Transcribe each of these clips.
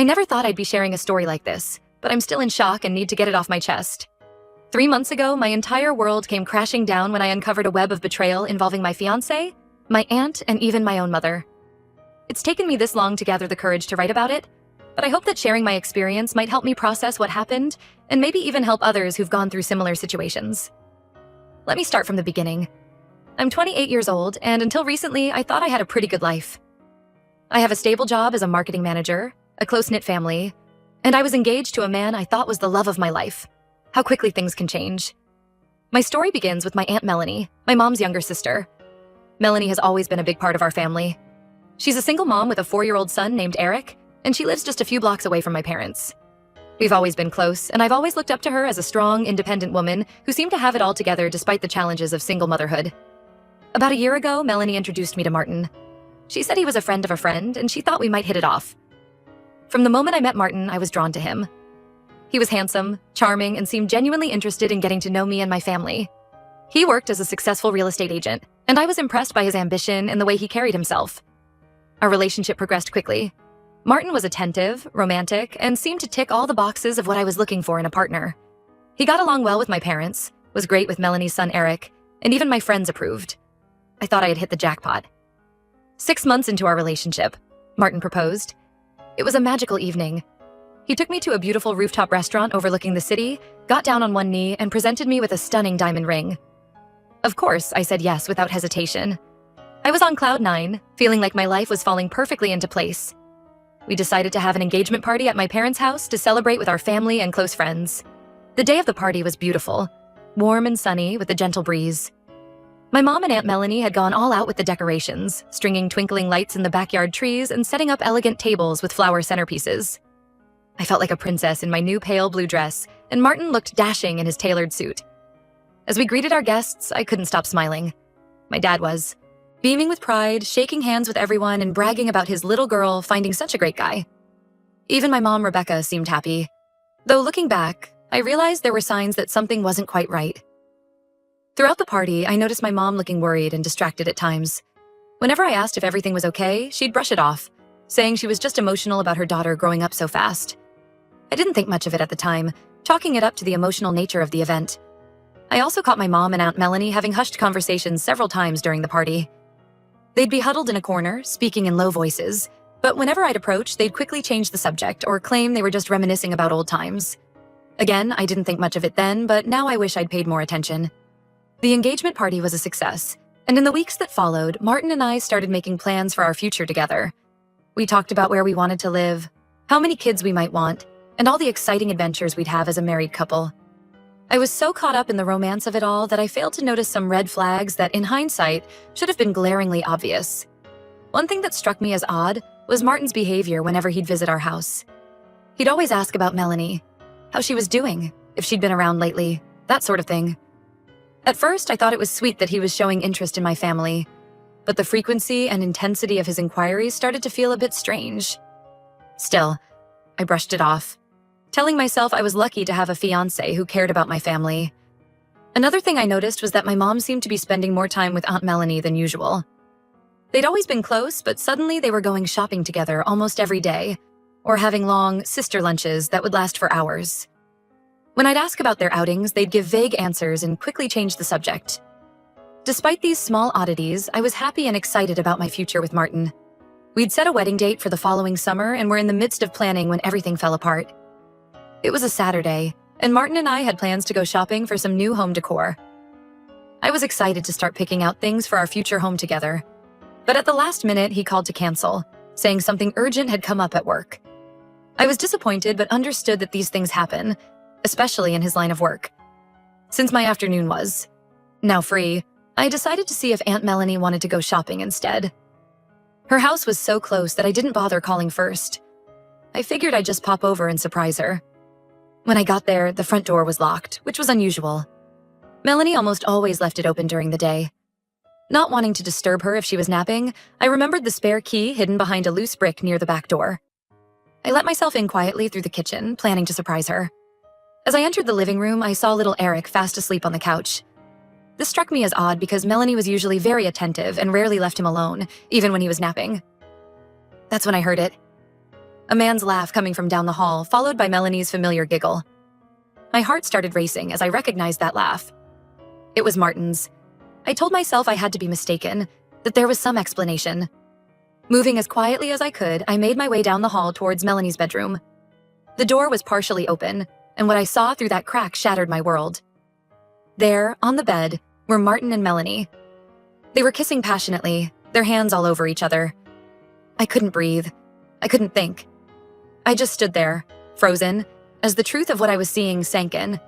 I never thought I'd be sharing a story like this, but I'm still in shock and need to get it off my chest. 3 months ago, my entire world came crashing down when I uncovered a web of betrayal involving my fiancé, my aunt, and even my own mother. It's taken me this long to gather the courage to write about it, but I hope that sharing my experience might help me process what happened and maybe even help others who've gone through similar situations. Let me start from the beginning. I'm 28 years old, and until recently, I thought I had a pretty good life. I have a stable job as a marketing manager, a close-knit family, and I was engaged to a man I thought was the love of my life. How quickly things can change. My story begins with my Aunt Melanie, my mom's younger sister. Melanie has always been a big part of our family. She's a single mom with a 4-year-old son named Eric, and she lives just a few blocks away from my parents. We've always been close, and I've always looked up to her as a strong, independent woman who seemed to have it all together despite the challenges of single motherhood. About a year ago, Melanie introduced me to Martin. She said he was a friend of a friend, and she thought we might hit it off. From the moment I met Martin, I was drawn to him. He was handsome, charming, and seemed genuinely interested in getting to know me and my family. He worked as a successful real estate agent, and I was impressed by his ambition and the way he carried himself. Our relationship progressed quickly. Martin was attentive, romantic, and seemed to tick all the boxes of what I was looking for in a partner. He got along well with my parents, was great with Melanie's son Eric, and even my friends approved. I thought I had hit the jackpot. 6 months into our relationship, Martin proposed. It was a magical evening. He took me to a beautiful rooftop restaurant overlooking the city, got down on one knee, and presented me with a stunning diamond ring. Of course, I said yes without hesitation. I was on cloud 9, feeling like my life was falling perfectly into place. We decided to have an engagement party at my parents' house to celebrate with our family and close friends. The day of the party was beautiful, warm and sunny with a gentle breeze. My mom and Aunt Melanie had gone all out with the decorations, stringing twinkling lights in the backyard trees and setting up elegant tables with flower centerpieces. I felt like a princess in my new pale blue dress, and Martin looked dashing in his tailored suit. As we greeted our guests, I couldn't stop smiling. My dad was, beaming with pride, shaking hands with everyone, and bragging about his little girl finding such a great guy. Even my mom, Rebecca, seemed happy. Though looking back, I realized there were signs that something wasn't quite right. Throughout the party, I noticed my mom looking worried and distracted at times. Whenever I asked if everything was okay, she'd brush it off, saying she was just emotional about her daughter growing up so fast. I didn't think much of it at the time, chalking it up to the emotional nature of the event. I also caught my mom and Aunt Melanie having hushed conversations several times during the party. They'd be huddled in a corner, speaking in low voices, but whenever I'd approach, they'd quickly change the subject or claim they were just reminiscing about old times. Again, I didn't think much of it then, but now I wish I'd paid more attention. The engagement party was a success, and in the weeks that followed, Martin and I started making plans for our future together. We talked about where we wanted to live, how many kids we might want, and all the exciting adventures we'd have as a married couple. I was so caught up in the romance of it all that I failed to notice some red flags that, in hindsight, should have been glaringly obvious. One thing that struck me as odd was Martin's behavior whenever he'd visit our house. He'd always ask about Melanie, how she was doing, if she'd been around lately, that sort of thing. At first, I thought it was sweet that he was showing interest in my family, but the frequency and intensity of his inquiries started to feel a bit strange. Still, I brushed it off, telling myself I was lucky to have a fiancé who cared about my family. Another thing I noticed was that my mom seemed to be spending more time with Aunt Melanie than usual. They'd always been close, but suddenly they were going shopping together almost every day, or having long sister lunches that would last for hours. When I'd ask about their outings, they'd give vague answers and quickly change the subject. Despite these small oddities, I was happy and excited about my future with Martin. We'd set a wedding date for the following summer and were in the midst of planning when everything fell apart. It was a Saturday, and Martin and I had plans to go shopping for some new home decor. I was excited to start picking out things for our future home together. But at the last minute, he called to cancel, saying something urgent had come up at work. I was disappointed but understood that these things happen, especially in his line of work. Since my afternoon was now free, I decided to see if Aunt Melanie wanted to go shopping instead. Her house was so close that I didn't bother calling first. I figured I'd just pop over and surprise her. When I got there, the front door was locked, which was unusual. Melanie almost always left it open during the day. Not wanting to disturb her if she was napping, I remembered the spare key hidden behind a loose brick near the back door. I let myself in quietly through the kitchen, planning to surprise her. As I entered the living room, I saw little Eric fast asleep on the couch. This struck me as odd because Melanie was usually very attentive and rarely left him alone, even when he was napping. That's when I heard it. a man's laugh coming from down the hall, followed by Melanie's familiar giggle. My heart started racing as I recognized that laugh. It was Martin's. I told myself I had to be mistaken, that there was some explanation. Moving as quietly as I could, I made my way down the hall towards Melanie's bedroom. The door was partially open, and what I saw through that crack shattered my world. There, on the bed, were Martin and Melanie. They were kissing passionately, their hands all over each other. I couldn't breathe. I couldn't think. I just stood there, frozen, as the truth of what I was seeing sank in.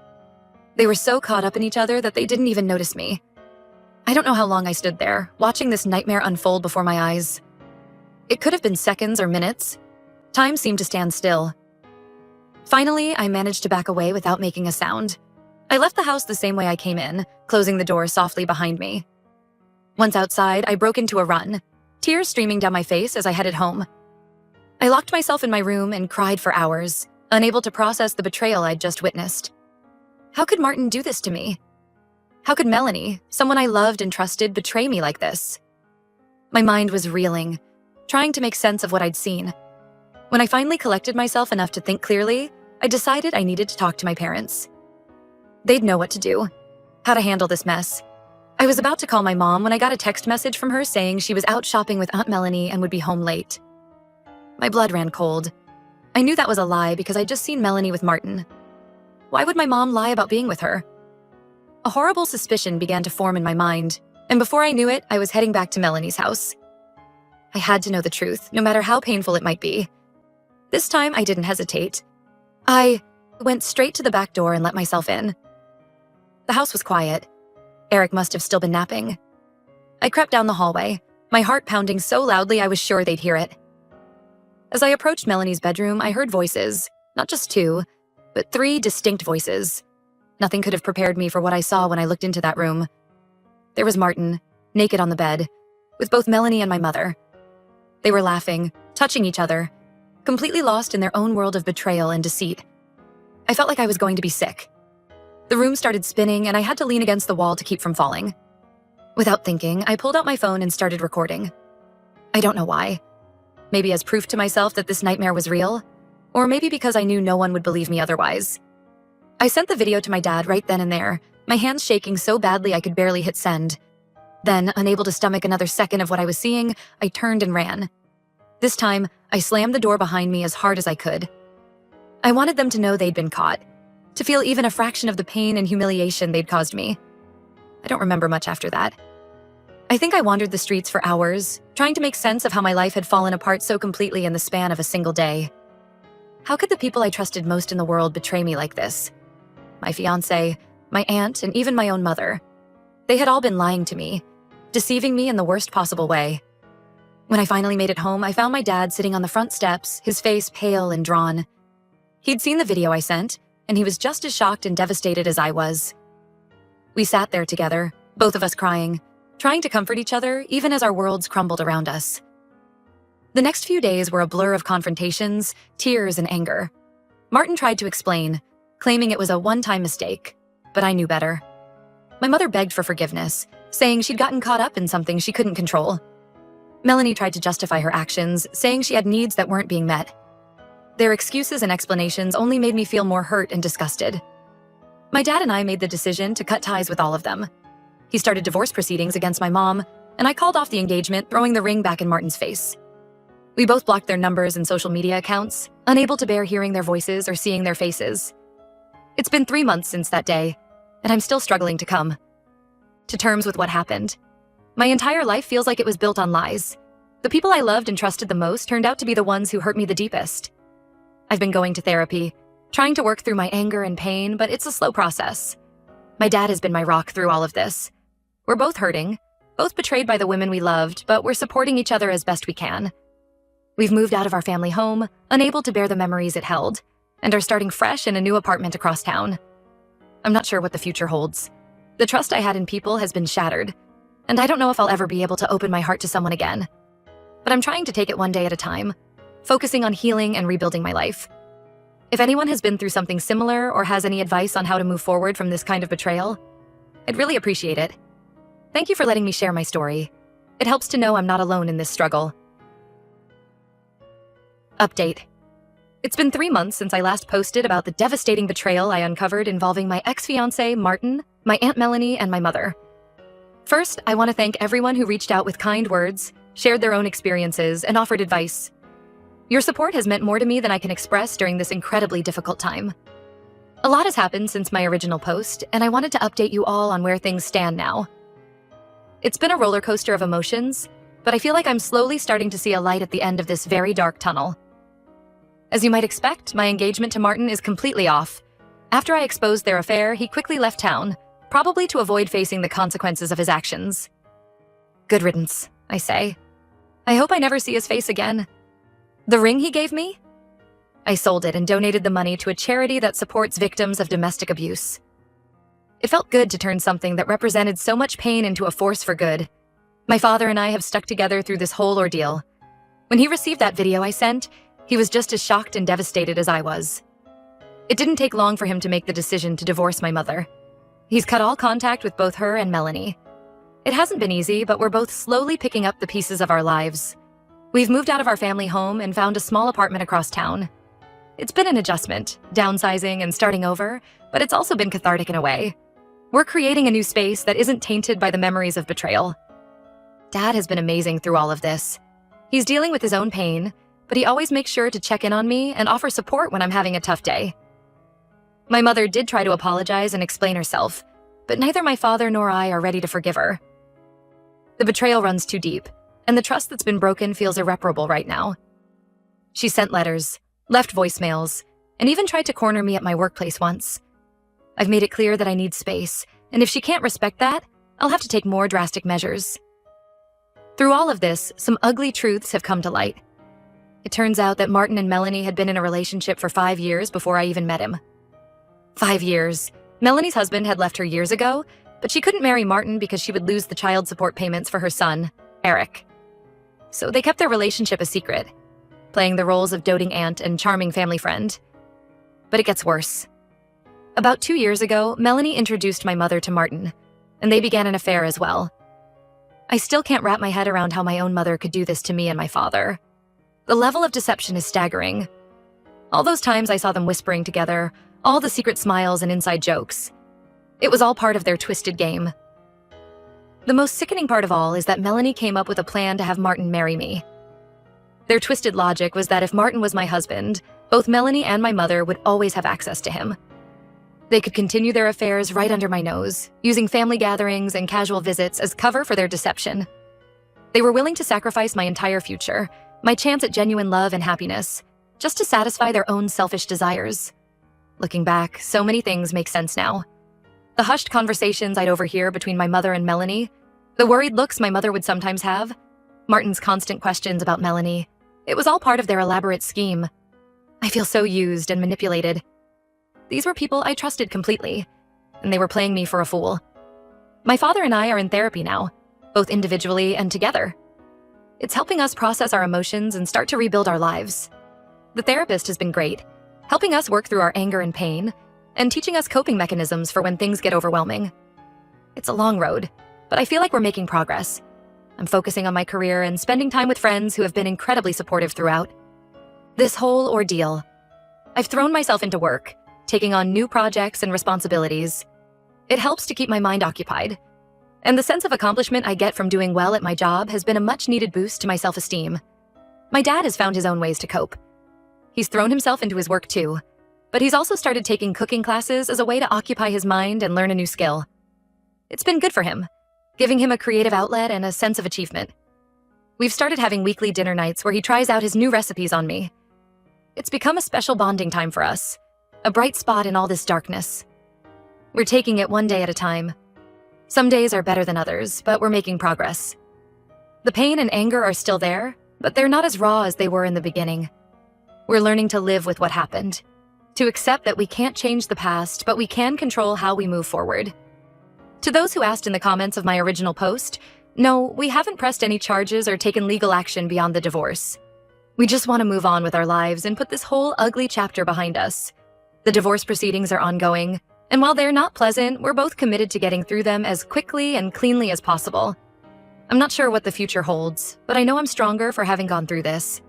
They were so caught up in each other that they didn't even notice me. I don't know how long I stood there, watching this nightmare unfold before my eyes. It could have been seconds or minutes. Time seemed to stand still. Finally, I managed to back away without making a sound. I left the house the same way I came in, closing the door softly behind me. Once outside, I broke into a run, tears streaming down my face as I headed home. I locked myself in my room and cried for hours, unable to process the betrayal I'd just witnessed. How could Martin do this to me? How could Melanie, someone I loved and trusted, betray me like this? My mind was reeling, trying to make sense of what I'd seen. When I finally collected myself enough to think clearly, I decided I needed to talk to my parents. They'd know what to do, how to handle this mess. I was about to call my mom when I got a text message from her saying she was out shopping with Aunt Melanie and would be home late. My blood ran cold. I knew that was a lie because I'd just seen Melanie with Martin. Why would my mom lie about being with her? A horrible suspicion began to form in my mind, and before I knew it, I was heading back to Melanie's house. I had to know the truth, no matter how painful it might be. This time, I didn't hesitate. I went straight to the back door and let myself in. The house was quiet. Eric must have still been napping. I crept down the hallway, my heart pounding so loudly I was sure they'd hear it. As I approached Melanie's bedroom, I heard voices, not just two, but three distinct voices. Nothing could have prepared me for what I saw when I looked into that room. There was Martin, naked on the bed, with both Melanie and my mother. They were laughing, touching each other, completely lost in their own world of betrayal and deceit. I felt like I was going to be sick. The room started spinning, and I had to lean against the wall to keep from falling. Without thinking, I pulled out my phone and started recording. I don't know why. Maybe as proof to myself that this nightmare was real, or maybe because I knew no one would believe me otherwise. I sent the video to my dad right then and there, my hands shaking so badly I could barely hit send. Then, unable to stomach another second of what I was seeing, I turned and ran. This time, I slammed the door behind me as hard as I could. I wanted them to know they'd been caught, to feel even a fraction of the pain and humiliation they'd caused me. I don't remember much after that. I think I wandered the streets for hours, trying to make sense of how my life had fallen apart so completely in the span of a single day. How could the people I trusted most in the world betray me like this? My fiancé, my aunt, and even my own mother. They had all been lying to me, deceiving me in the worst possible way. When I finally made it home, I found my dad sitting on the front steps, his face pale and drawn. He'd seen the video I sent, and he was just as shocked and devastated as I was. We sat there together, both of us crying, trying to comfort each other even as our worlds crumbled around us. The next few days were a blur of confrontations, tears, and anger. Martin tried to explain, claiming it was a one-time mistake, but I knew better. My mother begged for forgiveness, saying she'd gotten caught up in something she couldn't control. Melanie tried to justify her actions, saying she had needs that weren't being met. Their excuses and explanations only made me feel more hurt and disgusted. My dad and I made the decision to cut ties with all of them. He started divorce proceedings against my mom, and I called off the engagement, throwing the ring back in Martin's face. We both blocked their numbers and social media accounts, unable to bear hearing their voices or seeing their faces. It's been 3 months since that day, and I'm still struggling to come to terms with what happened. My entire life feels like it was built on lies. The people I loved and trusted the most turned out to be the ones who hurt me the deepest. I've been going to therapy, trying to work through my anger and pain, but it's a slow process. My dad has been my rock through all of this. We're both hurting, both betrayed by the women we loved, but we're supporting each other as best we can. We've moved out of our family home, unable to bear the memories it held, and are starting fresh in a new apartment across town. I'm not sure what the future holds. The trust I had in people has been shattered, and I don't know if I'll ever be able to open my heart to someone again. But I'm trying to take it one day at a time, focusing on healing and rebuilding my life. If anyone has been through something similar or has any advice on how to move forward from this kind of betrayal, I'd really appreciate it. Thank you for letting me share my story. It helps to know I'm not alone in this struggle. Update. It's been 3 months since I last posted about the devastating betrayal I uncovered involving my ex-fiancé, Martin, my Aunt Melanie, and my mother. First, I want to thank everyone who reached out with kind words, shared their own experiences, and offered advice. Your support has meant more to me than I can express during this incredibly difficult time. A lot has happened since my original post, and I wanted to update you all on where things stand now. It's been a roller coaster of emotions, but I feel like I'm slowly starting to see a light at the end of this very dark tunnel. As you might expect, my engagement to Martin is completely off. After I exposed their affair, he quickly left town, probably to avoid facing the consequences of his actions. Good riddance, I say. I hope I never see his face again. The ring he gave me? I sold it and donated the money to a charity that supports victims of domestic abuse. It felt good to turn something that represented so much pain into a force for good. My father and I have stuck together through this whole ordeal. When he received that video I sent, he was just as shocked and devastated as I was. It didn't take long for him to make the decision to divorce my mother. He's cut all contact with both her and Melanie. It hasn't been easy, but we're both slowly picking up the pieces of our lives. We've moved out of our family home and found a small apartment across town. It's been an adjustment, downsizing and starting over, but it's also been cathartic in a way. We're creating a new space that isn't tainted by the memories of betrayal. Dad has been amazing through all of this. He's dealing with his own pain, but he always makes sure to check in on me and offer support when I'm having a tough day. My mother did try to apologize and explain herself, but neither my father nor I are ready to forgive her. The betrayal runs too deep, and the trust that's been broken feels irreparable right now. She sent letters, left voicemails, and even tried to corner me at my workplace once. I've made it clear that I need space, and if she can't respect that, I'll have to take more drastic measures. Through all of this, some ugly truths have come to light. It turns out that Martin and Melanie had been in a relationship for 5 years before I even met him. 5 years. Melanie's husband had left her years ago, but she couldn't marry Martin because she would lose the child support payments for her son, Eric. So they kept their relationship a secret, playing the roles of doting aunt and charming family friend. But it gets worse. About 2 years ago, Melanie introduced my mother to Martin, and they began an affair as well. I still can't wrap my head around how my own mother could do this to me and my father. The level of deception is staggering. All those times I saw them whispering together, all the secret smiles and inside jokes. It was all part of their twisted game. The most sickening part of all is that Melanie came up with a plan to have Martin marry me. Their twisted logic was that if Martin was my husband, both Melanie and my mother would always have access to him. They could continue their affairs right under my nose, using family gatherings and casual visits as cover for their deception. They were willing to sacrifice my entire future, my chance at genuine love and happiness, just to satisfy their own selfish desires. Looking back, so many things make sense now. The hushed conversations I'd overhear between my mother and Melanie, the worried looks my mother would sometimes have, Martin's constant questions about Melanie, it was all part of their elaborate scheme. I feel so used and manipulated. These were people I trusted completely, and they were playing me for a fool. My father and I are in therapy now, both individually and together. It's helping us process our emotions and start to rebuild our lives. The therapist has been great, helping us work through our anger and pain, and teaching us coping mechanisms for when things get overwhelming. It's a long road, but I feel like we're making progress. I'm focusing on my career and spending time with friends who have been incredibly supportive throughout. This whole ordeal. I've thrown myself into work, taking on new projects and responsibilities. It helps to keep my mind occupied. And the sense of accomplishment I get from doing well at my job has been a much-needed boost to my self-esteem. My dad has found his own ways to cope. He's thrown himself into his work too, but he's also started taking cooking classes as a way to occupy his mind and learn a new skill. It's been good for him, giving him a creative outlet and a sense of achievement. We've started having weekly dinner nights where he tries out his new recipes on me. It's become a special bonding time for us, a bright spot in all this darkness. We're taking it one day at a time. Some days are better than others, but we're making progress. The pain and anger are still there, but they're not as raw as they were in the beginning. We're learning to live with what happened, to accept that we can't change the past, but we can control how we move forward. To those who asked in the comments of my original post, no, we haven't pressed any charges or taken legal action beyond the divorce. We just want to move on with our lives and put this whole ugly chapter behind us. The divorce proceedings are ongoing, and while they're not pleasant, we're both committed to getting through them as quickly and cleanly as possible. I'm not sure what the future holds, but I know I'm stronger for having gone through this.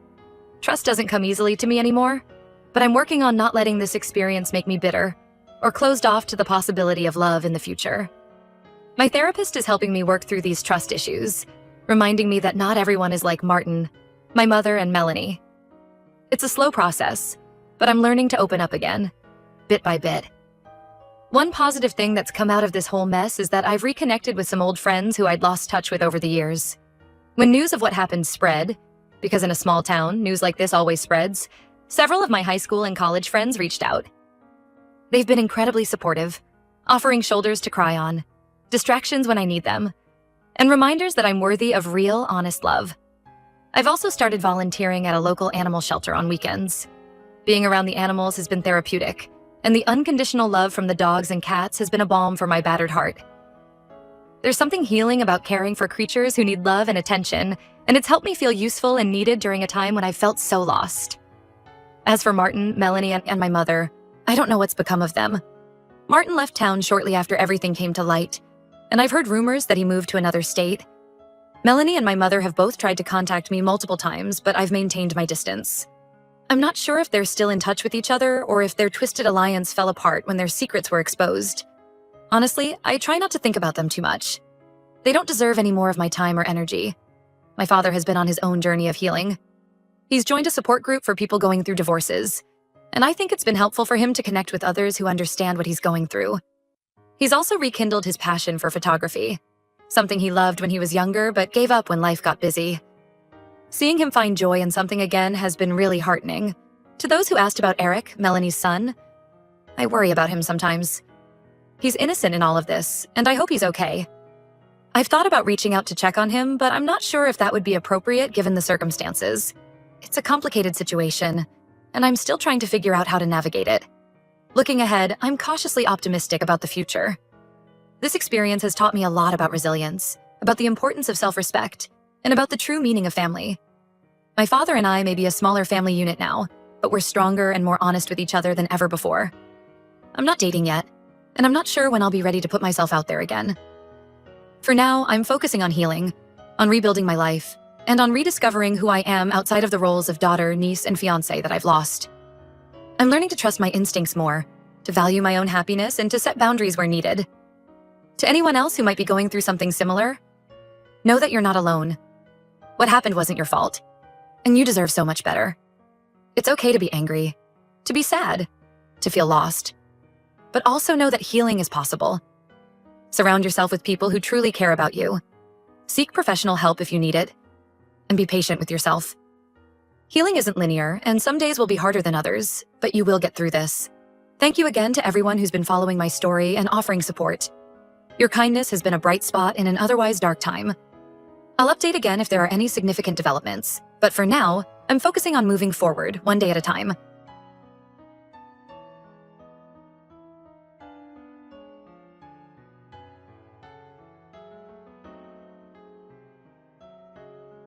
Trust doesn't come easily to me anymore, But I'm working on not letting this experience make me bitter or closed off to the possibility of love in the future. My therapist is helping me work through these trust issues, reminding me that not everyone is like Martin, my mother, and Melanie. It's a slow process, but I'm learning to open up again, bit by bit. One positive thing that's come out of this whole mess is that I've reconnected with some old friends who I'd lost touch with over the years. When news of what happened spread, because in a small town, news like this always spreads, several of my high school and college friends reached out. They've been incredibly supportive, offering shoulders to cry on, distractions when I need them, and reminders that I'm worthy of real, honest love. I've also started volunteering at a local animal shelter on weekends. Being around the animals has been therapeutic, and the unconditional love from the dogs and cats has been a balm for my battered heart. There's something healing about caring for creatures who need love and attention, and it's helped me feel useful and needed during a time when I felt so lost. As for Martin, Melanie, and my mother, I don't know what's become of them. Martin left town shortly after everything came to light, and I've heard rumors that he moved to another state. Melanie and my mother have both tried to contact me multiple times, but I've maintained my distance. I'm not sure if they're still in touch with each other or if their twisted alliance fell apart when their secrets were exposed. Honestly, I try not to think about them too much. They don't deserve any more of my time or energy. My father has been on his own journey of healing. He's joined a support group for people going through divorces, and I think it's been helpful for him to connect with others who understand what he's going through. He's also rekindled his passion for photography, something he loved when he was younger but gave up when life got busy. Seeing him find joy in something again has been really heartening. To those who asked about Eric, Melanie's son, I worry about him sometimes. He's innocent in all of this, and I hope he's okay. I've thought about reaching out to check on him, but I'm not sure if that would be appropriate given the circumstances. It's a complicated situation, and I'm still trying to figure out how to navigate it. Looking ahead, I'm cautiously optimistic about the future. This experience has taught me a lot about resilience, about the importance of self-respect, and about the true meaning of family. My father and I may be a smaller family unit now, but we're stronger and more honest with each other than ever before. I'm not dating yet, and I'm not sure when I'll be ready to put myself out there again. For now, I'm focusing on healing, on rebuilding my life, and on rediscovering who I am outside of the roles of daughter, niece, and fiancé that I've lost. I'm learning to trust my instincts more, to value my own happiness, and to set boundaries where needed. To anyone else who might be going through something similar, know that you're not alone. What happened wasn't your fault, and you deserve so much better. It's okay to be angry, to be sad, to feel lost, but also know that healing is possible. Surround yourself with people who truly care about you. Seek professional help if you need it, and be patient with yourself. Healing isn't linear, and some days will be harder than others, but you will get through this. Thank you again to everyone who's been following my story and offering support. Your kindness has been a bright spot in an otherwise dark time. I'll update again if there are any significant developments, but for now, I'm focusing on moving forward one day at a time.